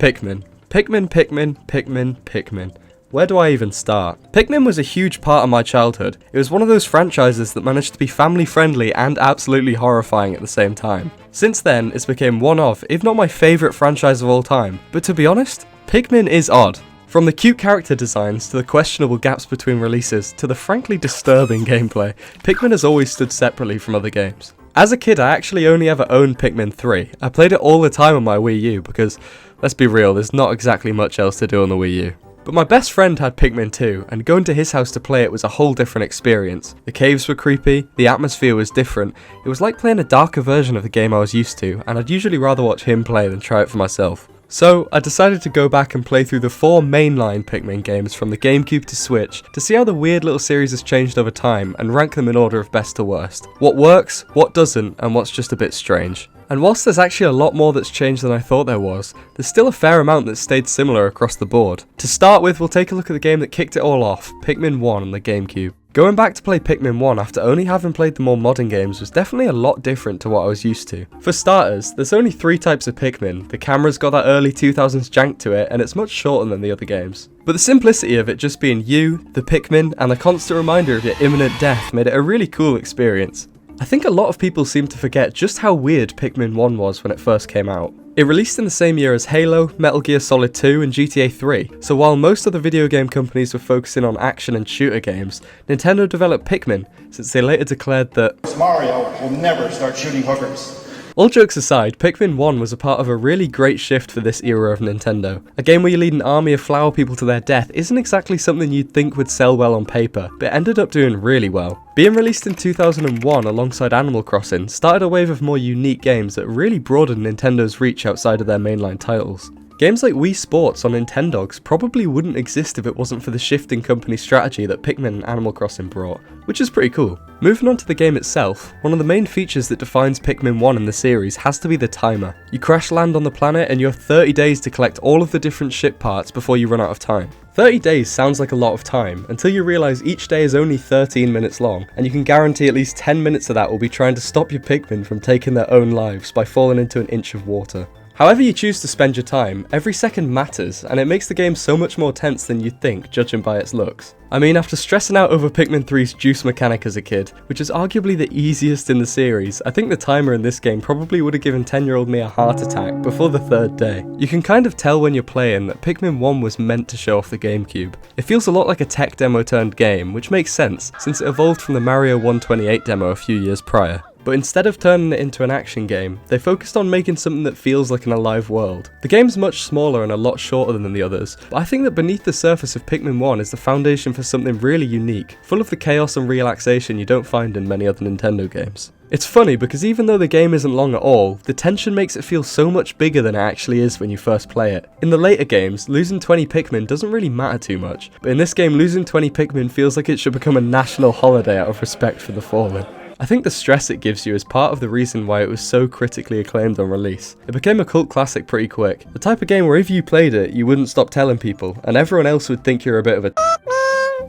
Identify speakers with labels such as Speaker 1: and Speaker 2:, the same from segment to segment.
Speaker 1: Pikmin. Pikmin. Where do I even start? Pikmin was a huge part of my childhood. It was one of those franchises that managed to be family friendly and absolutely horrifying at the same time. Since then, it's become one of, if not my favourite franchise of all time. But to be honest, Pikmin is odd. From the cute character designs, to the questionable gaps between releases, to the frankly disturbing gameplay, Pikmin has always stood separately from other games. As a kid, I actually only ever owned Pikmin 3. I played it all the time on my Wii U because, let's be real, there's not exactly much else to do on the Wii U. But my best friend had Pikmin 2, and going to his house to play it was a whole different experience. The caves were creepy, the atmosphere was different, it was like playing a darker version of the game I was used to, and I'd usually rather watch him play than try it for myself. So, I decided to go back and play through the 4 mainline Pikmin games from the GameCube to Switch to see how the weird little series has changed over time and rank them in order of best to worst. What works, what doesn't, and what's just a bit strange. And whilst there's actually a lot more that's changed than I thought there was, there's still a fair amount that's stayed similar across the board. To start with, we'll take a look at the game that kicked it all off, Pikmin 1 on the GameCube. Going back to play Pikmin 1 after only having played the more modern games was definitely a lot different to what I was used to. For starters, there's only 3 types of Pikmin, the camera's got that early 2000s jank to it, and it's much shorter than the other games. But the simplicity of it just being you, the Pikmin, and the constant reminder of your imminent death made it a really cool experience. I think a lot of people seem to forget just how weird Pikmin 1 was when it first came out. It released in the same year as Halo, Metal Gear Solid 2 and GTA 3, so while most other video game companies were focusing on action and shooter games, Nintendo developed Pikmin, since they later declared that
Speaker 2: Mario will never start shooting hookers.
Speaker 1: All jokes aside, Pikmin 1 was a part of a really great shift for this era of Nintendo. A game where you lead an army of flower people to their death isn't exactly something you'd think would sell well on paper, but it ended up doing really well. Being released in 2001 alongside Animal Crossing started a wave of more unique games that really broadened Nintendo's reach outside of their mainline titles. Games like Wii Sports on Nintendogs probably wouldn't exist if it wasn't for the shifting company strategy that Pikmin and Animal Crossing brought, which is pretty cool. Moving on to the game itself, one of the main features that defines Pikmin 1 in the series has to be the timer. You crash land on the planet and you have 30 days to collect all of the different ship parts before you run out of time. 30 days sounds like a lot of time, until you realise each day is only 13 minutes long, and you can guarantee at least 10 minutes of that will be trying to stop your Pikmin from taking their own lives by falling into an inch of water. However you choose to spend your time, every second matters, and it makes the game so much more tense than you'd think, judging by its looks. I mean, after stressing out over Pikmin 3's juice mechanic as a kid, which is arguably the easiest in the series, I think the timer in this game probably would have given 10-year-old me a heart attack before the 3rd day. You can kind of tell when you're playing that Pikmin 1 was meant to show off the GameCube. It feels a lot like a tech demo turned game, which makes sense, since it evolved from the Mario 128 demo a few years prior. But instead of turning it into an action game, they focused on making something that feels like an alive world. The game's much smaller and a lot shorter than the others, but I think that beneath the surface of Pikmin 1 is the foundation for something really unique, full of the chaos and relaxation you don't find in many other Nintendo games. It's funny because even though the game isn't long at all, the tension makes it feel so much bigger than it actually is when you first play it. In the later games, losing 20 Pikmin doesn't really matter too much, but in this game losing 20 Pikmin feels like it should become a national holiday out of respect for the fallen. I think the stress it gives you is part of the reason why it was so critically acclaimed on release. It became a cult classic pretty quick. The type of game where if you played it, you wouldn't stop telling people, and everyone else would think you're a bit of a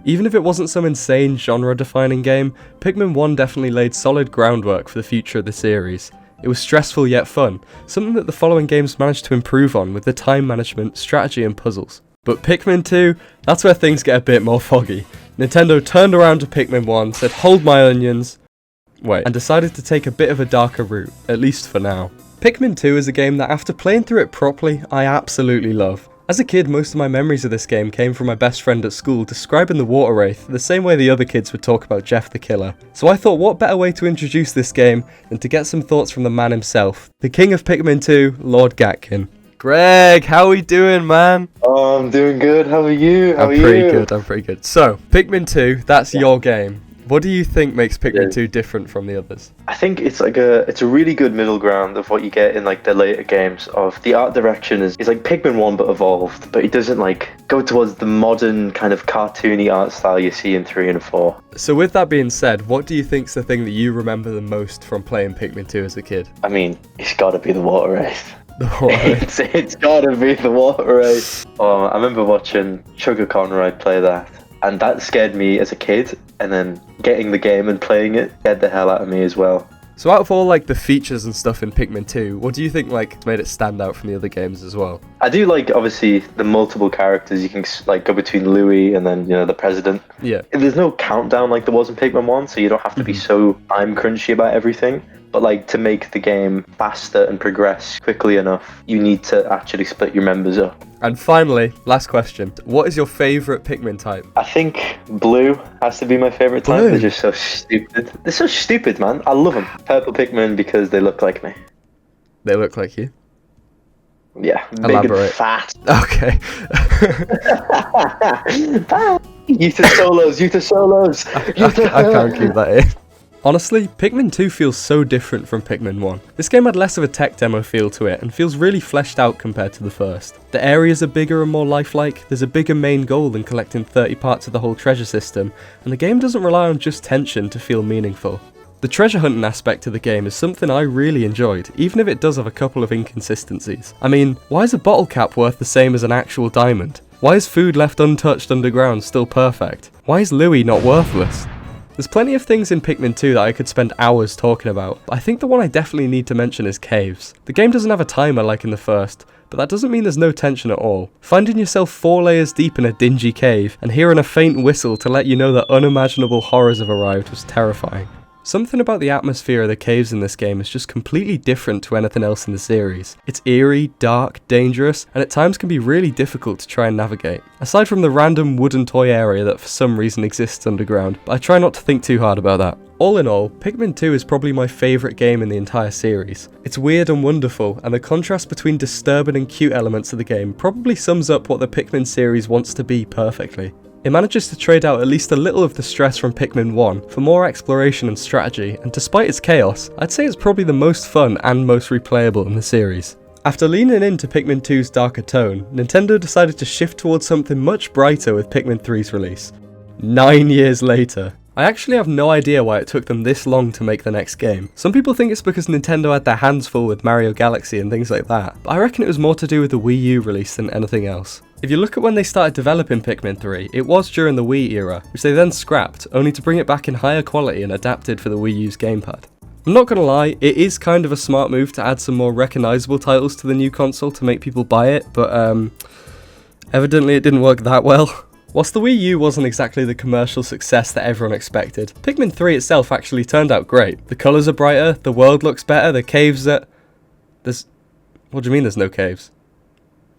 Speaker 1: Even if it wasn't some insane genre-defining game, Pikmin 1 definitely laid solid groundwork for the future of the series. It was stressful yet fun, something that the following games managed to improve on with the time management, strategy and puzzles. But Pikmin 2, that's where things get a bit more foggy. Nintendo turned around to Pikmin 1, said hold my onions, and decided to take a bit of a darker route, at least for now. Pikmin 2 is a game that after playing through it properly, I absolutely love. As a kid, most of my memories of this game came from my best friend at school describing the Water Wraith the same way the other kids would talk about Jeff the Killer. So I thought what better way to introduce this game than to get some thoughts from the man himself, the king of Pikmin 2, Lordgatkin. Greg, how are we doing, man?
Speaker 2: Oh, I'm doing good. How are you?
Speaker 1: I'm pretty good. So, Pikmin 2, that's your game. What do you think makes Pikmin 2 different from the others?
Speaker 2: I think it's a really good middle ground of what you get in like the later games. Of the art direction is like Pikmin 1 but evolved, but it doesn't like go towards the modern kind of cartoony art style you see in 3 and 4.
Speaker 1: So with that being said, what do you think's the thing that you remember the most from playing Pikmin 2 as a kid?
Speaker 2: I mean, it's got to be the Water Wraith.
Speaker 1: The Water Wraith.
Speaker 2: It's got to be the Water Wraith. Oh, I remember watching Sugar Conrad play that. And that scared me as a kid, and then getting the game and playing it scared the hell out of me as well.
Speaker 1: So out of all like the features and stuff in Pikmin 2, what do you think like made it stand out from the other games as well?
Speaker 2: I do like, obviously, the multiple characters. You can like go between Louis and then, you know, the president.
Speaker 1: Yeah.
Speaker 2: There's no countdown like there was in Pikmin 1, so you don't have to be so time crunchy about everything. But like, to make the game faster and progress quickly enough, you need to actually split your members up.
Speaker 1: And finally, last question. What is your favourite Pikmin type?
Speaker 2: I think blue has to be my favorite type.
Speaker 1: Blue?
Speaker 2: They're just so stupid. They're so stupid, man. I love them. Purple Pikmin because they look like me.
Speaker 1: They look like you.
Speaker 2: Yeah, big
Speaker 1: Elaborate.
Speaker 2: and fat.
Speaker 1: Okay.
Speaker 2: Youth of solos, youth of solos.
Speaker 1: I can't keep that in. Honestly, Pikmin 2 feels so different from Pikmin 1. This game had less of a tech demo feel to it and feels really fleshed out compared to the first. The areas are bigger and more lifelike, there's a bigger main goal than collecting 30 parts of the whole treasure system, and the game doesn't rely on just tension to feel meaningful. The treasure hunting aspect of the game is something I really enjoyed, even if it does have a couple of inconsistencies. I mean, why is a bottle cap worth the same as an actual diamond? Why is food left untouched underground still perfect? Why is Louis not worthless? There's plenty of things in Pikmin 2 that I could spend hours talking about, but I think the one I definitely need to mention is caves. The game doesn't have a timer like in the first, but that doesn't mean there's no tension at all. Finding yourself 4 layers deep in a dingy cave, and hearing a faint whistle to let you know that unimaginable horrors have arrived was terrifying. Something about the atmosphere of the caves in this game is just completely different to anything else in the series. It's eerie, dark, dangerous, and at times can be really difficult to try and navigate. Aside from the random wooden toy area that for some reason exists underground, but I try not to think too hard about that. All in all, Pikmin 2 is probably my favourite game in the entire series. It's weird and wonderful, and the contrast between disturbing and cute elements of the game probably sums up what the Pikmin series wants to be perfectly. It manages to trade out at least a little of the stress from Pikmin 1 for more exploration and strategy, and despite its chaos, I'd say it's probably the most fun and most replayable in the series. After leaning into Pikmin 2's darker tone, Nintendo decided to shift towards something much brighter with Pikmin 3's release. 9 years later. I actually have no idea why it took them this long to make the next game. Some people think it's because Nintendo had their hands full with Mario Galaxy and things like that, but I reckon it was more to do with the Wii U release than anything else. If you look at when they started developing Pikmin 3, it was during the Wii era, which they then scrapped, only to bring it back in higher quality and adapted for the Wii U's gamepad. I'm not gonna lie, it is kind of a smart move to add some more recognisable titles to the new console to make people buy it, but evidently it didn't work that well. Whilst the Wii U wasn't exactly the commercial success that everyone expected, Pikmin 3 itself actually turned out great. The colours are brighter, the world looks better, the caves are... What do you mean there's no caves?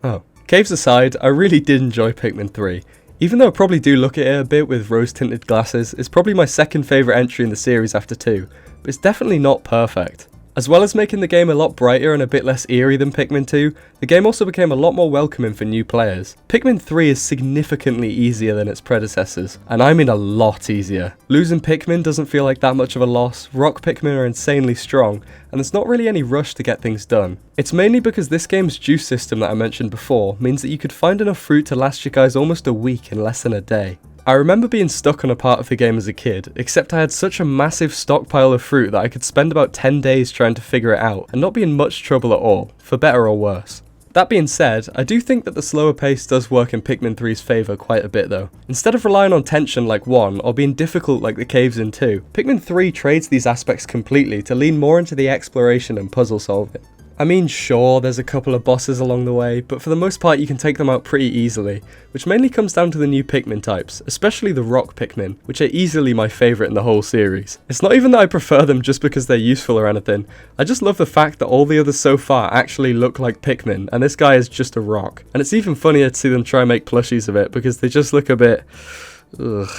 Speaker 1: Oh. Caves aside, I really did enjoy Pikmin 3. Even though I probably do look at it a bit with rose-tinted glasses, it's probably my second favourite entry in the series after 2, but it's definitely not perfect. As well as making the game a lot brighter and a bit less eerie than Pikmin 2, the game also became a lot more welcoming for new players. Pikmin 3 is significantly easier than its predecessors, and I mean a lot easier. Losing Pikmin doesn't feel like that much of a loss, rock Pikmin are insanely strong, and there's not really any rush to get things done. It's mainly because this game's juice system that I mentioned before means that you could find enough fruit to last you guys almost a week in less than a day. I remember being stuck on a part of the game as a kid, except I had such a massive stockpile of fruit that I could spend about 10 days trying to figure it out and not be in much trouble at all, for better or worse. That being said, I do think that the slower pace does work in Pikmin 3's favour quite a bit though. Instead of relying on tension like 1, or being difficult like the caves in 2, Pikmin 3 trades these aspects completely to lean more into the exploration and puzzle solving. I mean, sure, there's a couple of bosses along the way, but for the most part you can take them out pretty easily, which mainly comes down to the new Pikmin types, especially the rock Pikmin, which are easily my favourite in the whole series. It's not even that I prefer them just because they're useful or anything, I just love the fact that all the others so far actually look like Pikmin, and this guy is just a rock. And it's even funnier to see them try and make plushies of it, because they just look a bit... ugh.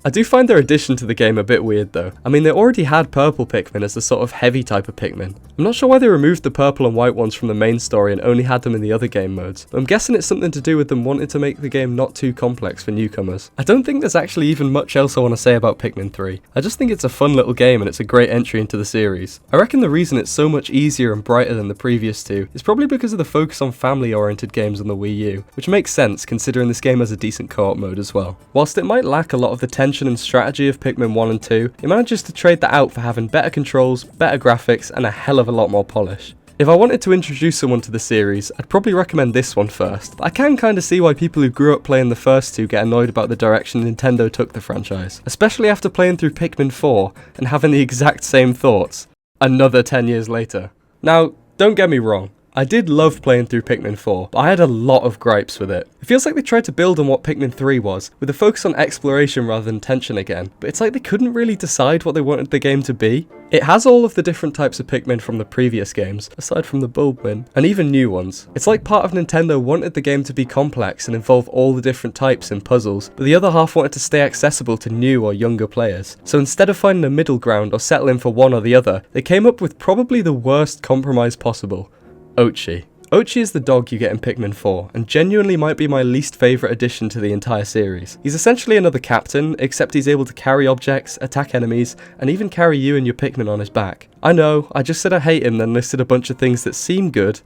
Speaker 1: I do find their addition to the game a bit weird though. I mean, they already had purple Pikmin as the sort of heavy type of Pikmin. I'm not sure why they removed the purple and white ones from the main story and only had them in the other game modes, but I'm guessing it's something to do with them wanting to make the game not too complex for newcomers. I don't think there's actually even much else I want to say about Pikmin 3. I just think it's a fun little game and it's a great entry into the series. I reckon the reason it's so much easier and brighter than the previous two is probably because of the focus on family-oriented games on the Wii U, which makes sense considering this game has a decent co-op mode as well. Whilst it might lack a lot of the tension and strategy of Pikmin 1 and 2, it manages to trade that out for having better controls, better graphics, and a hell of a lot more polish. If I wanted to introduce someone to the series, I'd probably recommend this one first, but I can kinda see why people who grew up playing the first two get annoyed about the direction Nintendo took the franchise, especially after playing through Pikmin 4 and having the exact same thoughts, another 10 years later. Now, don't get me wrong, I did love playing through Pikmin 4, but I had a lot of gripes with it. It feels like they tried to build on what Pikmin 3 was, with a focus on exploration rather than tension again, but it's like they couldn't really decide what they wanted the game to be. It has all of the different types of Pikmin from the previous games, aside from the Bulbmin, and even new ones. It's like part of Nintendo wanted the game to be complex and involve all the different types and puzzles, but the other half wanted to stay accessible to new or younger players. So instead of finding a middle ground or settling for one or the other, they came up with probably the worst compromise possible. Oatchi. Oatchi is the dog you get in Pikmin 4, and genuinely might be my least favourite addition to the entire series. He's essentially another captain, except he's able to carry objects, attack enemies, and even carry you and your Pikmin on his back. I know, I just said I hate him then listed a bunch of things that seem good,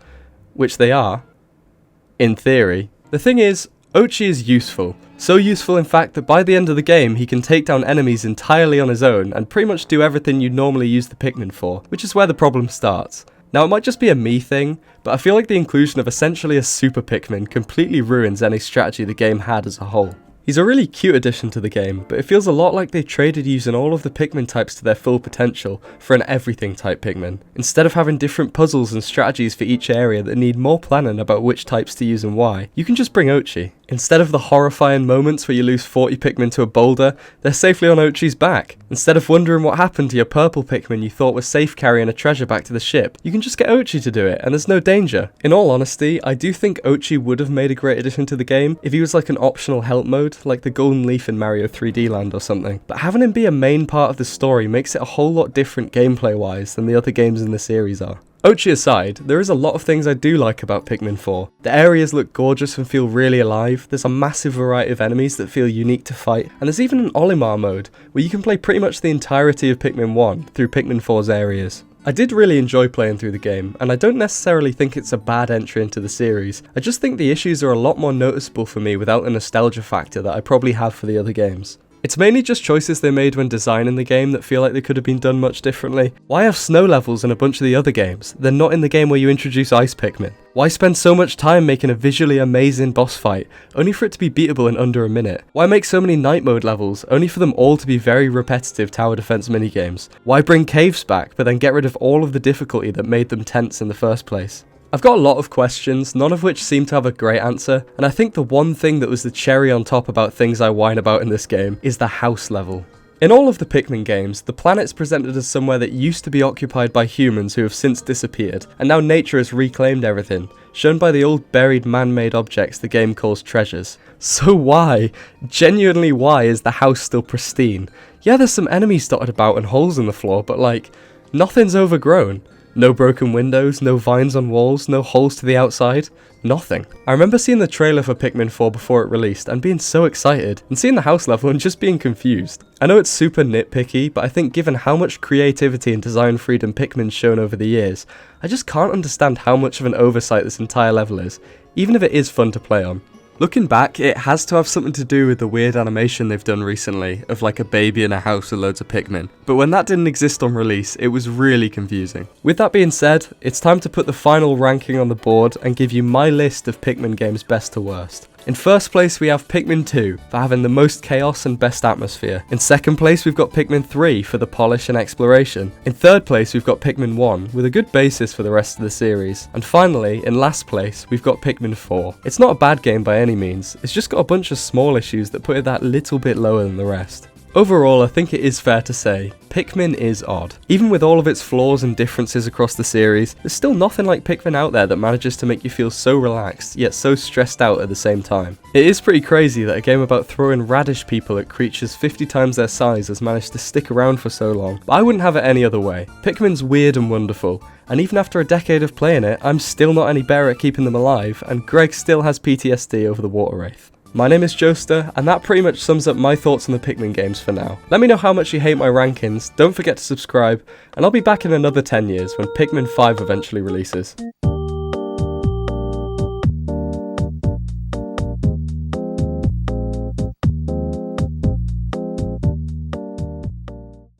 Speaker 1: which they are, in theory. The thing is, Oatchi is useful. So useful in fact that by the end of the game he can take down enemies entirely on his own and pretty much do everything you'd normally use the Pikmin for, which is where the problem starts. Now it might just be a me thing, but I feel like the inclusion of essentially a super Pikmin completely ruins any strategy the game had as a whole. He's a really cute addition to the game, but it feels a lot like they traded using all of the Pikmin types to their full potential for an everything type Pikmin. Instead of having different puzzles and strategies for each area that need more planning about which types to use and why, you can just bring Oatchi. Instead of the horrifying moments where you lose 40 Pikmin to a boulder, they're safely on Oatchi's back. Instead of wondering what happened to your purple Pikmin you thought was safe carrying a treasure back to the ship, you can just get Oatchi to do it, and there's no danger. In all honesty, I do think Oatchi would have made a great addition to the game if he was like an optional help mode, like the Golden Leaf in Mario 3D Land or something. But having him be a main part of the story makes it a whole lot different gameplay-wise than the other games in the series are. Oatchi aside, there is a lot of things I do like about Pikmin 4. The areas look gorgeous and feel really alive, there's a massive variety of enemies that feel unique to fight, and there's even an Olimar mode, where you can play pretty much the entirety of Pikmin 1 through Pikmin 4's areas. I did really enjoy playing through the game, and I don't necessarily think it's a bad entry into the series. I just think the issues are a lot more noticeable for me without the nostalgia factor that I probably have for the other games. It's mainly just choices they made when designing the game that feel like they could have been done much differently. Why have snow levels in a bunch of the other games? They're not in the game where you introduce Ice Pikmin. Why spend so much time making a visually amazing boss fight, only for it to be beatable in under a minute? Why make so many night mode levels, only for them all to be very repetitive tower defense minigames? Why bring caves back, but then get rid of all of the difficulty that made them tense in the first place? I've got a lot of questions, none of which seem to have a great answer, and I think the one thing that was the cherry on top about things I whine about in this game is the house level. In all of the Pikmin games, the planet's presented as somewhere that used to be occupied by humans who have since disappeared, and now nature has reclaimed everything, shown by the old buried man-made objects the game calls treasures. So why, genuinely why, is the house still pristine? Yeah, there's some enemies dotted about and holes in the floor, but like, nothing's overgrown. No broken windows, no vines on walls, no holes to the outside, nothing. I remember seeing the trailer for Pikmin 4 before it released and being so excited, and seeing the house level and just being confused. I know it's super nitpicky, but I think given how much creativity and design freedom Pikmin's shown over the years, I just can't understand how much of an oversight this entire level is, even if it is fun to play on. Looking back, it has to have something to do with the weird animation they've done recently, of like a baby in a house with loads of Pikmin. But when that didn't exist on release, it was really confusing. With that being said, it's time to put the final ranking on the board and give you my list of Pikmin games best to worst. In first place we have Pikmin 2 for having the most chaos and best atmosphere. In second place we've got Pikmin 3 for the polish and exploration. In third place we've got Pikmin 1 with a good basis for the rest of the series. And finally, in last place we've got Pikmin 4. It's not a bad game by any means, it's just got a bunch of small issues that put it that little bit lower than the rest. Overall, I think it is fair to say, Pikmin is odd. Even with all of its flaws and differences across the series, there's still nothing like Pikmin out there that manages to make you feel so relaxed, yet so stressed out at the same time. It is pretty crazy that a game about throwing radish people at creatures 50 times their size has managed to stick around for so long, but I wouldn't have it any other way. Pikmin's weird and wonderful, and even after a decade of playing it, I'm still not any better at keeping them alive, and Greg still has PTSD over the water wraith. My name is Joester, and that pretty much sums up my thoughts on the Pikmin games for now. Let me know how much you hate my rankings, don't forget to subscribe, and I'll be back in another 10 years when Pikmin 5 eventually releases.